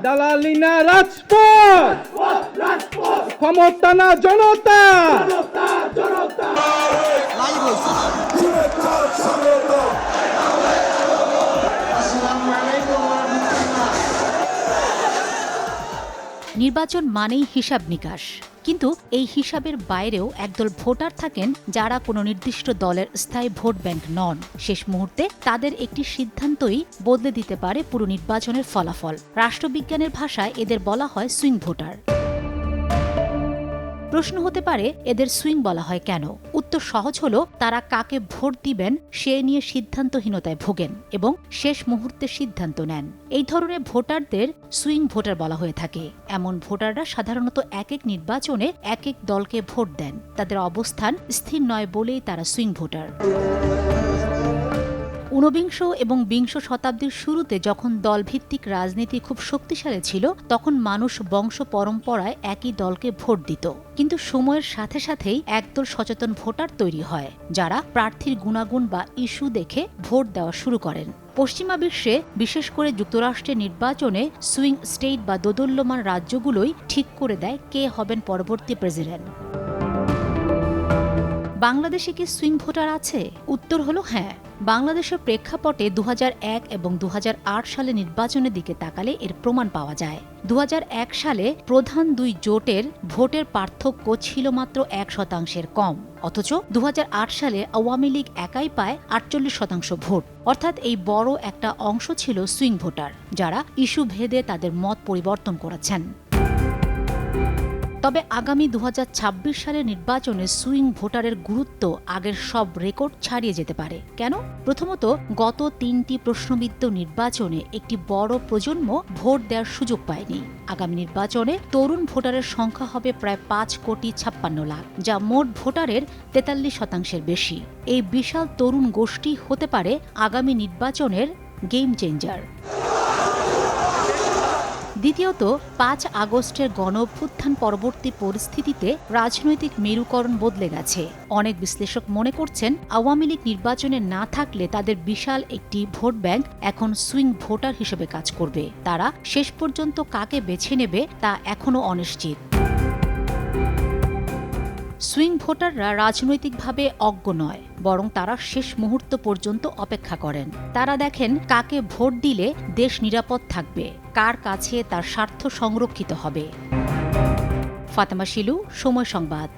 দালালি না রাজপথ, ক্ষমতা না জনতা। নির্বাচন মানেই হিসাব নিকাশ, কিন্তু এই হিসাবের বাইরেও একদল ভোটার থাকেন যারা কোনো নির্দিষ্ট দলের স্থায়ী ভোট ব্যাংক নন। শেষ মুহূর্তে তাদের একটি সিদ্ধান্তই বদলে দিতে পারে পুরো নির্বাচনের ফলাফল। রাষ্ট্রবিজ্ঞানের ভাষায় এদের বলা হয় সুইং ভোটার। প্রশ্ন হতে পারে, এদের সুইং বলা হয় কেন? উত্তর সহজ হলো, তারা কাকে ভোট দিবেন সে নিয়ে সিদ্ধান্তহীনতায় ভোগেন এবং শেষ মুহূর্তে সিদ্ধান্ত নেন। এই ধরনের ভোটারদের সুইং ভোটার বলা হয়ে থাকে। এমন ভোটাররা সাধারণত এক এক নির্বাচনে এক এক দলকে ভোট দেন। তাদের অবস্থান স্থির নয় বলেই তারা সুইং ভোটার। ঊনবিংশ এবং বিংশ শতাব্দীর শুরুতে যখন দলভিত্তিক রাজনীতি খুব শক্তিশালী ছিল, তখন মানুষ বংশ পরম্পরায় একই দলকে ভোট দিত। কিন্তু সময়ের সাথে সাথেই একদল সচেতন ভোটার তৈরি হয়, যারা প্রার্থীর গুণাগুণ বা ইস্যু দেখে ভোট দেওয়া শুরু করেন। পশ্চিমা বিশ্বে, বিশেষ করে যুক্তরাষ্ট্রের নির্বাচনে সুইং স্টেট বা দোদুল্যমান রাজ্যগুলোই ঠিক করে দেয় কে হবেন পরবর্তী প্রেসিডেন্ট। বাংলাদেশে কি সুইং ভোটার আছে? উত্তর হলো হ্যাঁ। বাংলাদেশের প্রেক্ষাপটে 2001 এবং 2008 সালে নির্বাচনের দিকে তাকালে এর প্রমাণ পাওয়া যায়। 2001 সালে প্রধান দুই জোটের ভোটের পার্থক্য ছিল মাত্র 1% কম, অথচ 2008 সালে আওয়ামী লীগ একাই পায় 48% ভোট। অর্থাৎ এই বড় একটা অংশ ছিল সুইং ভোটার, যারা ইস্যু ভেদে তাদের মত পরিবর্তন করেছেন। তবে আগামী 2026 সালের নির্বাচনে সুইং ভোটারের গুরুত্ব আগের সব রেকর্ড ছাড়িয়ে যেতে পারে। কেন? প্রথমত, গত 3টি প্রশ্নবিদ্ধ নির্বাচনে একটি বড় প্রজন্ম ভোট দেওয়ার সুযোগ পায়নি। আগামী নির্বাচনে তরুণ ভোটারের সংখ্যা হবে প্রায় 5,56 লাখ, যা মোট ভোটারের 43% বেশি। এই বিশাল তরুণ গোষ্ঠী হতে পারে আগামী নির্বাচনের গেম চেঞ্জার। দ্বিতীয়ত, 5 আগস্টের গণঅভ্যুত্থান পরবর্তী পরিস্থিতিতে রাজনৈতিক মেরুকরণ বদলে গেছে। অনেক বিশ্লেষক মনে করছেন, আওয়ামী লীগ নির্বাচনে না থাকলে তাদের বিশাল একটি ভোট ব্যাংক এখন সুইং ভোটার হিসেবে কাজ করবে। তারা শেষ পর্যন্ত কাকে বেছে নেবে তা এখনও অনিশ্চিত। সুইং ভোটাররা রাজনৈতিকভাবে অজ্ঞ নয়, বরং তারা শেষ মুহূর্ত পর্যন্ত অপেক্ষা করেন। তারা দেখেন কাকে ভোট দিলে দেশ নিরাপদ থাকবে, কার কাছে তার স্বার্থ সংরক্ষিত হবে। ফাতেমা শিলু, সময় সংবাদ।